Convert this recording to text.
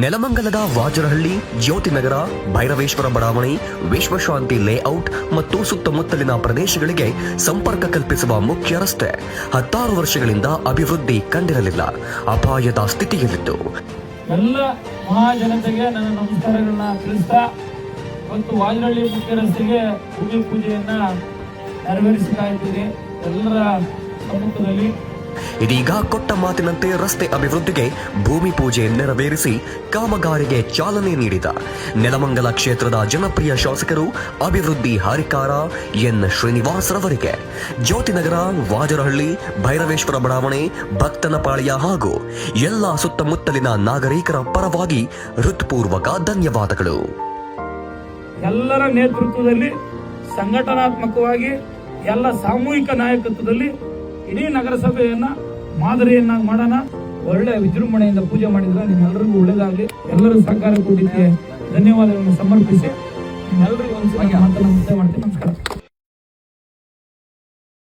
ನೆಲಮಂಗಲದ ವಾಜರಹಳ್ಳಿ, ಜ್ಯೋತಿನಗರ, ಭೈರವೇಶ್ವರ ಬಡಾವಣೆ, ವಿಶ್ವಶಾಂತಿ ಲೇಔಟ್ ಮತ್ತು ಸುತ್ತಮುತ್ತಲಿನ ಪ್ರದೇಶಗಳಿಗೆ ಸಂಪರ್ಕ ಕಲ್ಪಿಸುವ ಮುಖ್ಯ ರಸ್ತೆ 16 ವರ್ಷಗಳಿಂದ ಅಭಿವೃದ್ಧಿ ಕಂಡಿರಲಿಲ್ಲ, ಅಪಾಯದ ಸ್ಥಿತಿಯಲ್ಲಿತ್ತು. ಎಲ್ಲ ಮಹಾಜನತೆಗೆ ನನ್ನ ನಮಸ್ಕಾರಗಳನ್ನ ತಿಳಿಸ್ತಾ ಮತ್ತು ವಾಜರಹಳ್ಳಿ ಮುಖ್ಯ ರಸ್ತೆಗೆ ಭೂಮಿ ಪೂಜೆಯನ್ನ ನೆರವೇರಿಸ್ತಾ ಇದ್ದೀರಿ ಎಲ್ಲರ ಸಮ್ಮುಖದಲ್ಲಿ. ಇದೀಗ ಕೊಟ್ಟ ಮಾತಿನಂತೆ ರಸ್ತೆ ಅಭಿವೃದ್ಧಿಗೆ ಭೂಮಿ ಪೂಜೆ ನೆರವೇರಿಸಿ ಕಾಮಗಾರಿಗೆ ಚಾಲನೆ ನೀಡಿದ ನೆಲಮಂಗಲ ಕ್ಷೇತ್ರದ ಜನಪ್ರಿಯ ಶಾಸಕರು, ಅಭಿವೃದ್ಧಿ ಹರಿಕಾರ ಎನ್ ಶ್ರೀನಿವಾಸ್ ರವರಿಗೆ ಜ್ಯೋತಿನಗರ, ವಾಜರಹಳ್ಳಿ, ಭೈರವೇಶ್ವರ ಬಡಾವಣೆ, ಭಕ್ತನಪಾಳ್ಯ ಹಾಗೂ ಎಲ್ಲ ಸುತ್ತಮುತ್ತಲಿನ ನಾಗರಿಕರ ಪರವಾಗಿ ಹೃತ್ಪೂರ್ವಕ ಧನ್ಯವಾದಗಳು. ಎಲ್ಲರ ನೇತೃತ್ವದಲ್ಲಿ ಸಂಘಟನಾತ್ಮಕವಾಗಿ ಎಲ್ಲ ಸಾಮೂಹಿಕ ನಾಯಕತ್ವದಲ್ಲಿ ಇಡೀ ನಗರಸಭೆಯನ್ನ ಮಾದರಿಯನ್ನಾಗಿ ಮಾಡೋಣ. ಒಳ್ಳೆ ವಿಜೃಂಭಣೆಯಿಂದ ಪೂಜೆ ಮಾಡಿದ್ರೆ ನಿಮ್ಮೆಲ್ಲರಿಗೂ ಒಳ್ಳೇದಾಗಲಿ. ಎಲ್ಲರೂ ಸಹಕಾರ ಕೊಟ್ಟಿದ್ದಕ್ಕೆ ಧನ್ಯವಾದಗಳನ್ನು ಸಮರ್ಪಿಸಿ ನಿಮ್ಮೆಲ್ಲರಿಗೂ ಒಂದು ಮಾತನ್ನು ಮುಕ್ತಾಯ ಮಾಡ್ತೀನಿ. ನಮಸ್ಕಾರ.